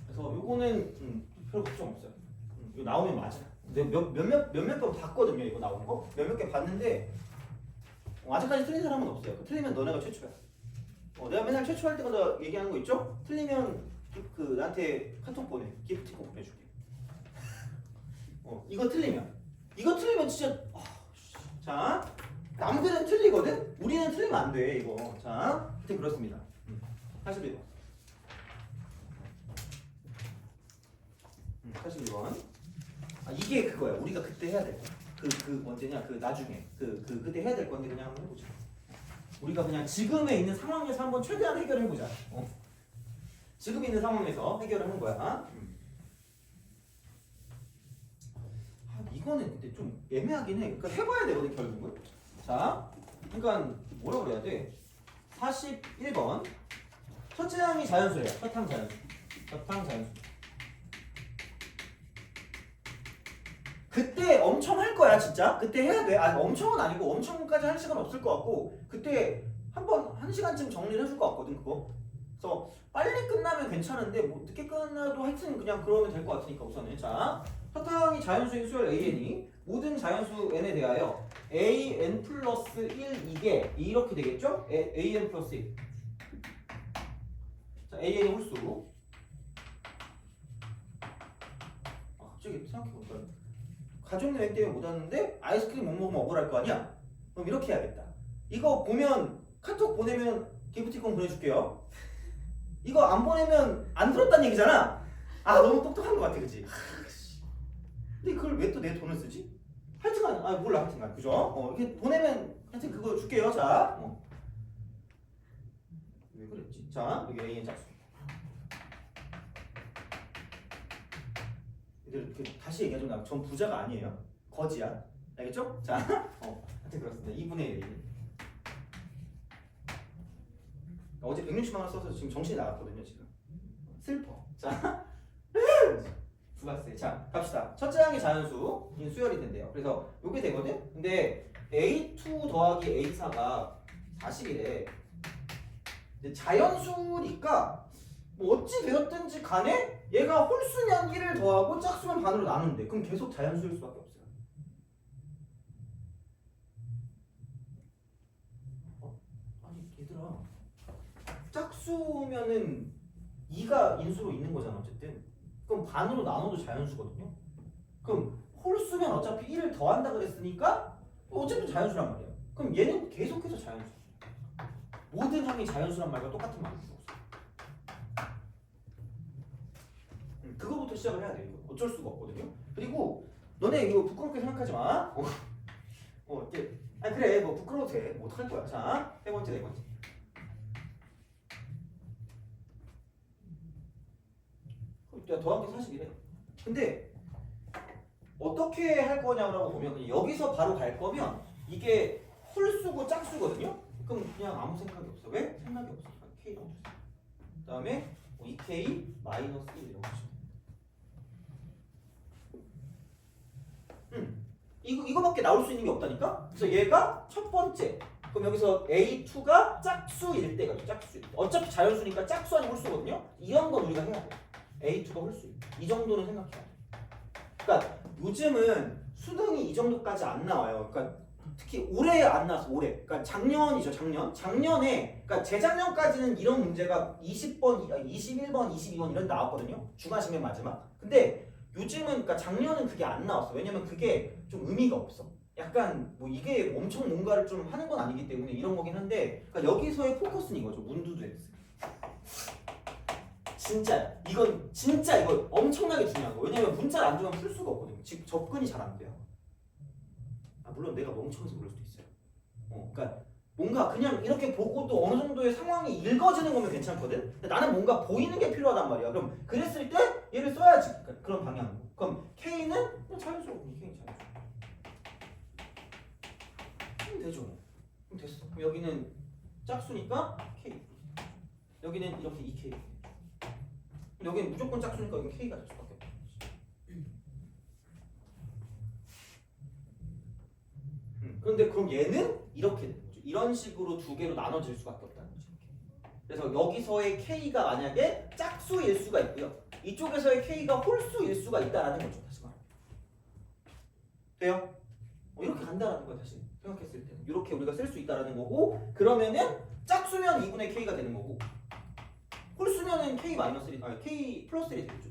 그래서 요거는 별 걱정 없어요. 이거 나오면 맞아. 내가 몇몇 번 봤거든요. 이거 나오는 거 몇몇 개 봤는데 아직까지 틀린 사람은 없어요. 틀리면 너네가 최초야. 내가 맨날 최초할 때마다 얘기하는 거 있죠? 틀리면 그 나한테 카톡 보내. 기프티콘 보내줄게. 이거 틀리면 진짜 자 남들은 틀리거든? 우리는 틀리면 안 돼 이거. 자 하여튼 그렇습니다. 81번 81번 이게 그거야. 우리가 그때 해야 될 거. 그 언제냐? 그 나중에 그때 해야 될 건데 그냥 한번 해보자. 우리가 그냥 지금에 있는 상황에서 한번 최대한 해결해 보자. 지금 있는 상황에서 해결을 하는 거야. 이거는 근데 좀 애매하긴 해. 그러니까 해봐야 되거든 결국은. 자, 그러니까 뭐라 그래야 돼? 41번 첫째 항이 자연수래요. 첫항 자연수. 그때 엄청 할 거야 진짜. 그때 해야 돼. 엄청은 아니고 엄청까지 할 시간 없을 것 같고 그때 한번 1시간쯤 정리를 해줄 것 같거든 그거. 그래서 빨리 끝나면 괜찮은데 뭐 늦게 끝나도 하여튼 그냥 그러면 될 것 같으니까 우선은 자 사탕이 자연수인 수열 an이 모든 자연수 n에 대하여 an 플러스 1 이게 이렇게 되겠죠? an 플러스 1 자 an의 홀수 갑자기 생각해보니까 가족 여행 때문에 못 왔는데 아이스크림 못 먹으면 억울할 거 아니야? 그럼 이렇게 해야겠다. 이거 보면 카톡 보내면 기프티콘 보내줄게요. 이거 안 보내면 안 들었다는 얘기잖아. 아 너무 똑똑한 것 같아, 그치? 근데 그걸 왜 또 내 돈을 쓰지? 하여튼간 몰라 하여튼간 그죠? 이렇게 보내면 하여튼 그거 줄게요. 자, 왜 그랬지? 자, 여기 A의 짝수. 이렇게 다시 얘기하자면 전 부자가 아니에요. 거지야. 알겠죠? 자, 하여튼 그렇습니다. 2분의 1. 어제 160만 원 써서 지금 정신이 나갔거든요. 지금 슬퍼. 자, 부가세. 자, 갑시다. 첫째 항의 자연수 수열이 된대요. 그래서 요게 되거든. 근데 A2 더하기 A4가 40이래. 근데 자연수니까 뭐 어찌 되었든지 간에 얘가 홀수면 1을 더하고 짝수면 반으로 나눈대. 그럼 계속 자연수일 수밖에 없어요. 아니 얘들아, 짝수면은 2가 인수로 있는 거잖아 어쨌든. 그럼 반으로 나눠도 자연수거든요. 그럼 홀수면 어차피 1을 더한다 그랬으니까 어차피 자연수란 말이야. 그럼 얘는 계속해서 자연수. 모든 항이 자연수란 말과 똑같은 말이야. 그거부터 시작을 해야 돼. 이거 어쩔 수가 없거든요. 그리고 너네 이거 부끄럽게 생각하지 마. 이제 그래 뭐 부끄러워도 돼. 뭐 어떡할 거야. 자, 세 번째, 네 번째. 더한 게 40이래. 근데 어떻게 할 거냐고 보면 그냥 여기서 바로 갈 거면 이게 홀수고 짝수거든요. 그럼 그냥 아무 생각이 없어. 왜? 생각이 없어. K 넣어주세요. 그 다음에 2K 마이너스 1 이런 거죠. 이거밖에 나올 수 있는 게 없다니까? 그래서 얘가 첫 번째. 그럼 여기서 A2가 짝수일 때가 짝수. 어차피 자연수니까 짝수 아니면 홀수거든요? 이런 건 우리가 해야 돼. A2가 홀수. 이 정도는 생각해야 돼. 그러니까 요즘은 수능이 이 정도까지 안 나와요. 그러니까 특히 올해 안 나왔어. 올해. 그러니까 작년이죠. 작년에 그러니까 재작년까지는 이런 문제가 20번, 21번, 22번 이런 나왔거든요. 중간시면 마지막. 근데 요즘은 그러니까 작년은 그게 안 나왔어. 왜냐면 그게 좀 의미가 없어. 약간 뭐 이게 엄청 뭔가를 좀 하는 건 아니기 때문에 이런 거긴 한데 그러니까 여기서의 포커스는 이거죠. 문두도 X. 진짜 이거 엄청나게 중요한 거. 왜냐면 문자를 안 주면 풀 수가 없거든요. 지금 접근이 잘 안 돼요. 물론 내가 멍청해서 그럴 수도 있어요. 그러니까 뭔가 그냥 이렇게 보고도 어느 정도의 상황이 읽어지는 거면 괜찮거든. 근데 나는 뭔가 보이는 게 필요하단 말이야. 그럼 그랬을 때 얘를 써야지. 그러니까 그런 방향으로. 그럼 K는 그냥 자연스러워. K는 자연스러워. 그럼 되죠. 그럼 됐어. 그럼 여기는 짝수니까 K. 여기는 이렇게 2K. 여기는 무조건 짝수니까 여기 K가 될 수밖에 없어. 그런데 그럼 얘는 이렇게 되는 거죠. 이런 식으로 두 개로 나눠질 수밖에 없다는 거죠. 그래서 여기서의 K가 만약에 짝수일 수가 있고요. 이쪽에서의 K가 홀수일 수가 있다라는 거죠. 다시 말하면. 돼요? 이렇게 간다라는 거야. 다시 생각했을 때. 이렇게 우리가 쓸 수 있다라는 거고 그러면은 짝수면 2분의 K가 되는 거고 홀수면은 K 마이너스 1, K 플러스 1이 되겠죠.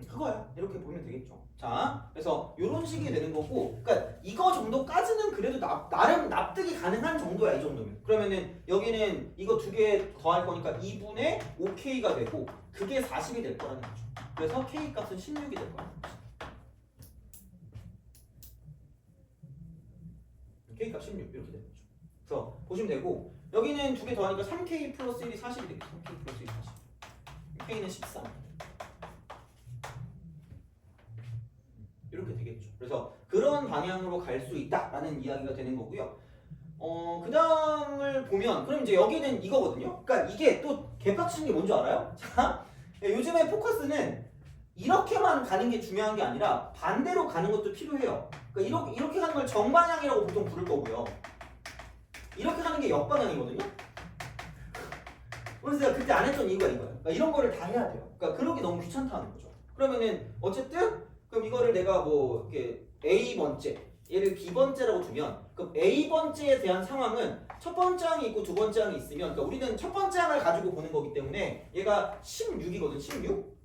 그거야. 이렇게 보면 되겠죠. 자, 그래서 이런 식이 되는 거고, 그러니까 이거 정도까지는 그래도 나름 납득이 가능한 정도야. 이 정도면. 그러면은 여기는 이거 두 개 더할 거니까 2분의 5K가 되고 그게 40이 될 거라는 거죠. 그래서 K 값은 16이 될 거라는 거죠. K 값 16 이렇게 되는 거죠. 그래서 보시면 되고 여기는 두 개 더하니까 3K 플러스 1이 40이 되겠죠. 3K 플러스 1이 40. K는 13. 이렇게 되겠죠. 그래서 그런 방향으로 갈 수 있다라는 이야기가 되는 거고요. 그 다음을 보면 그럼 이제 여기는 이거거든요. 그러니까 이게 또 개빡치는 게 뭔지 알아요? 자, 요즘에 포커스는 이렇게만 가는 게 중요한 게 아니라 반대로 가는 것도 필요해요. 그러니까 이렇게 가는 걸 정방향이라고 보통 부를 거고요. 이렇게 가는 게 역방향이거든요. 그래서 제가 그때 안 했던 이유가 이거예요. 그러니까 이런 거를 다 해야 돼요. 그러니까 그러기 너무 귀찮다는 거죠. 그러면은 어쨌든 그럼 이거를 내가 뭐 이렇게 A번째 얘를 B번째라고 두면 그럼 A번째에 대한 상황은 첫 번째 항이 있고 두 번째 항이 있으면 그러니까 우리는 첫 번째 항을 가지고 보는 거기 때문에 얘가 16이거든. 16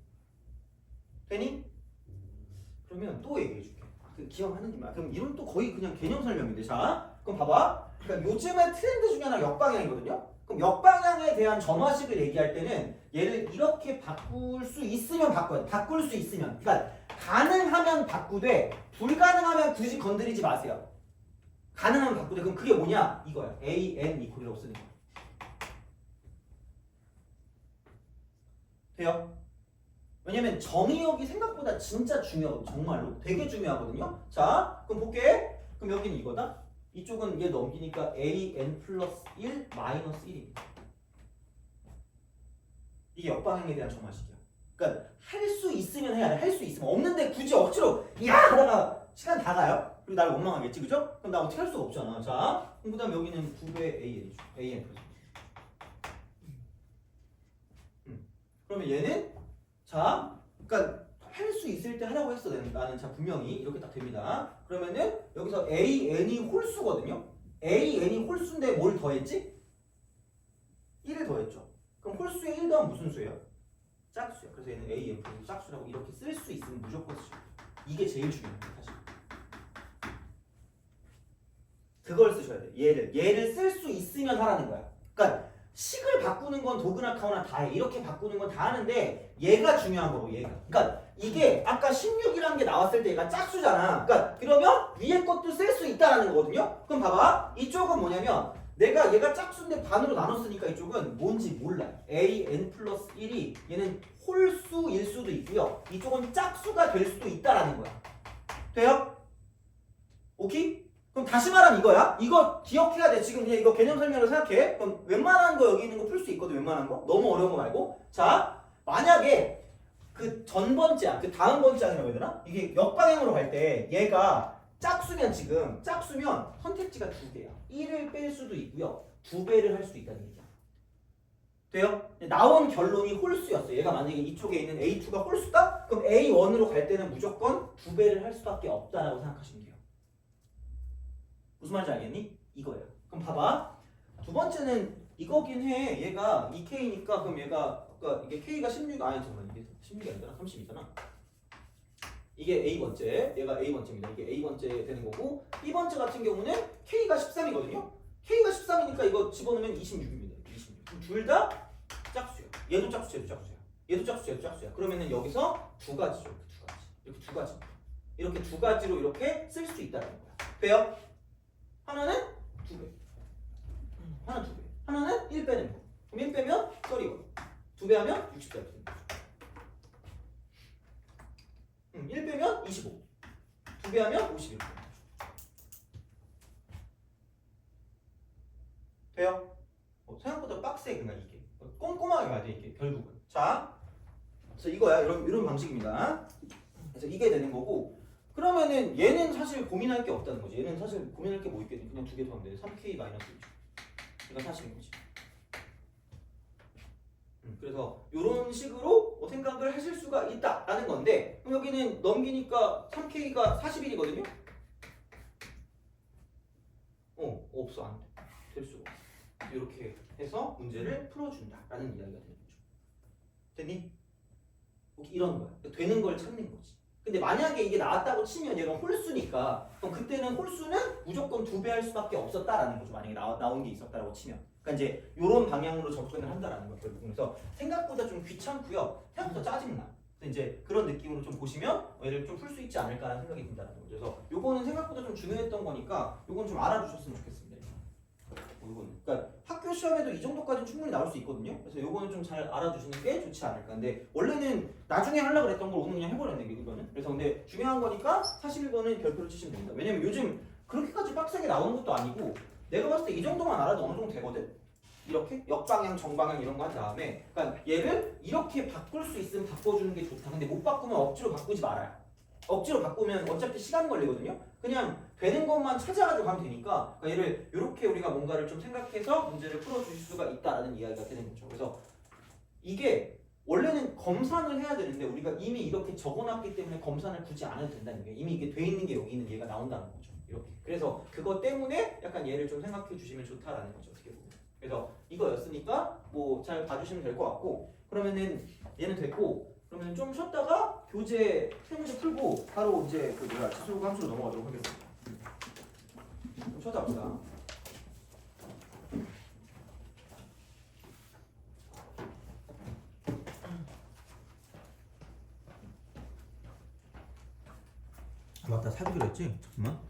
되니? 그러면 또 얘기해 줄게. 그 기억하는 님아. 그럼 이건 또 거의 그냥 개념 설명인데. 자, 그럼 봐봐. 그러니까 요즘의 트렌드 중에 하나 역방향이거든요. 그럼 역방향에 대한 점화식을 얘기할 때는 얘를 이렇게 바꿀 수 있으면 바꿔요. 바꿀 수 있으면. 그러니까 가능하면 바꾸되 불가능하면 굳이 건드리지 마세요. 가능하면 바꾸되. 그럼 그게 뭐냐? 이거야. A, N 이퀄이라고 쓰는 거. 돼요? 왜냐면 정의역이 생각보다 진짜 중요하거든요. 정말로 되게 중요하거든요. 자, 그럼 볼게. 그럼 여기는 이거다. 이쪽은 얘 넘기니까 an 플러스 1 마이너스 1입니다. 이게 역방향에 대한 정화식이야. 그러니까 할 수 있으면 해야 돼. 할 수 있으면. 없는데 굳이 억지로 야 하다가 시간 다 가요. 그리고 나를 원망하겠지, 그죠? 그럼 나 어떻게 할 수가 없잖아. 자, 그럼 그다음 여기는 2배 an이죠. an 플러스. 그러면 얘는 자, 그러니까 할 수 있을 때 하라고 했어. 나는 자 분명히 이렇게 딱 됩니다. 그러면은 여기서 an이 홀수거든요. an이 홀수인데 뭘 더했지? 1을 더했죠. 그럼 홀수에 1 더하면 무슨 수예요? 짝수야. 그래서 얘는 an 플러스 짝수라고 이렇게 쓸 수 있으면 무조건 쓰죠. 이게 제일 중요합니다. 사실. 그걸 쓰셔야 돼. 얘를 쓸 수 있으면 하라는 거야. 그러니까 식을 바꾸는 건 도그나 카우나 다 해. 이렇게 바꾸는 건 다 하는데 얘가 중요한 거고 얘가. 그러니까 이게 아까 16이라는 게 나왔을 때 얘가 짝수잖아. 그러니까 그러면 위에 것도 쓸 수 있다라는 거거든요. 그럼 봐봐. 이쪽은 뭐냐면 내가 얘가 짝수인데 반으로 나눴으니까 이쪽은 뭔지 몰라. an 플러스 1이 얘는 홀수일 수도 있고요. 이쪽은 짝수가 될 수도 있다라는 거야. 돼요? 오케이? 그럼 다시 말하면 이거야. 이거 기억해야 돼. 지금 그냥 이거 개념 설명으로 생각해. 그럼 웬만한 거 여기 있는 거 풀 수 있거든. 웬만한 거. 너무 어려운 거 말고. 자, 만약에 그 전 번째, 그 다음 번째 아니라고 해야 되나? 이게 역방향으로 갈 때 얘가 짝수면 지금 짝수면 선택지가 두 개야. 1을 뺄 수도 있고요. 2배를 할 수도 있다는 얘기야. 돼요? 나온 결론이 홀수였어. 얘가 만약에 이쪽에 있는 A2가 홀수다? 그럼 A1으로 갈 때는 무조건 2배를 할 수밖에 없다라고 생각하시면 돼요. 무슨 말인지 알겠니? 이거야. 그럼 봐봐. 두 번째는 이거긴 해. 얘가 2K니까 그럼 얘가 그러니까 이게 K가 16 아니 잠깐만 이게 16이 아니잖아. 30이잖아. 이게 A번째. 얘가 A번째입니다. 이게 A번째 되는 거고 B번째 같은 경우는 K가 13이거든요. K가 13이니까 이거 집어넣으면 26입니다. 26. 그럼 둘 다 짝수야. 얘도 짝수, 얘도 짝수야. 얘도 짝수, 얘도 짝수야. 그러면은 여기서 두 가지죠. 이렇게 두 가지. 이렇게 두 가지로 이렇게 쓸 수 있다는 거야. 돼요? 하나는 2배. 하나 2배. 하나는 1 빼는 거. 그럼 1 빼면 30원. 2배 하면 60배 되는 거죠. 1 빼면 25. 2배 하면 51. 돼요? 생각보다 빡세 그냥 이게. 꼼꼼하게 가야 돼 이게 결국은. 자, 그래서 이거야. 이런 방식입니다. 그래서 이게 되는 거고. 그러면은 얘는 사실 고민할 게 없다는 거지. 얘는 사실 고민할 게 뭐 있겠니? 그냥 두 개 더 하면 돼. 3K 마이너스 1. 얘가 사실인 거지. 그래서 이런 식으로 생각을 하실 수가 있다라는 건데 그럼 여기는 넘기니까 3K가 41이거든요? 없어. 안 돼. 될 수가 없어. 이렇게 해서 문제를 풀어준다라는 이야기가 되는 거죠. 됐니? 이런 거야. 되는 걸 찾는 거지. 근데 만약에 이게 나왔다고 치면 얘가 홀수니까 그럼 그때는 홀수는 무조건 2배 할 수밖에 없었다라는 거죠. 만약에 나온 게 있었다라고 치면. 그러니까 이제 이런 방향으로 접근을 한다라는 거 결국. 그래서 생각보다 좀 귀찮고요. 생각보다 짜증나. 그래서 이제 그런 느낌으로 좀 보시면 얘를 좀 풀 수 있지 않을까라는 생각이 든다는 거죠. 그래서 요거는 생각보다 좀 중요했던 거니까 요건 좀 알아주셨으면 좋겠습니다. 요거는. 그러니까 학교 시험에도 이 정도까지는 충분히 나올 수 있거든요. 그래서 요거는 좀 잘 알아주시는 게 좋지 않을까. 근데 원래는 나중에 하려고 했던 걸 오늘 그냥 해버렸네 이거는. 그래서 근데 중요한 거니까 사실 이거는 별표를 치시면 됩니다. 왜냐면 요즘 그렇게까지 빡세게 나오는 것도 아니고 내가 봤을 때 이 정도만 알아도 어느 정도 되거든. 이렇게 역방향, 정방향 이런 거 한 다음에 그러니까 얘를 이렇게 바꿀 수 있으면 바꿔주는 게 좋다. 근데 못 바꾸면 억지로 바꾸지 말아요. 억지로 바꾸면 어차피 시간 걸리거든요. 그냥 되는 것만 찾아가지고 가면 되니까 그러니까 얘를 이렇게 우리가 뭔가를 좀 생각해서 문제를 풀어주실 수가 있다라는 이야기가 되는 거죠. 그래서 이게 원래는 검산을 해야 되는데 우리가 이미 이렇게 적어놨기 때문에 검산을 굳이 안 해도 된다는 게 이미 이게 돼 있는 게 여기 있는 얘가 나온다는 거죠. 이렇게. 그래서 그것 때문에 약간 얘를 좀 생각해 주시면 좋다라는 거죠. 어떻게 보면. 그래서 이거였으니까 뭐 잘 봐주시면 될 것 같고 그러면은 얘는 됐고 그러면 좀 쉬었다가 교재 세 문제 풀고 바로 이제 그 뭐야 지수고 함수로 넘어가도록 하겠습니다. 좀 쉬었다 봅시다. 맞다 사기로 했지? 잠깐만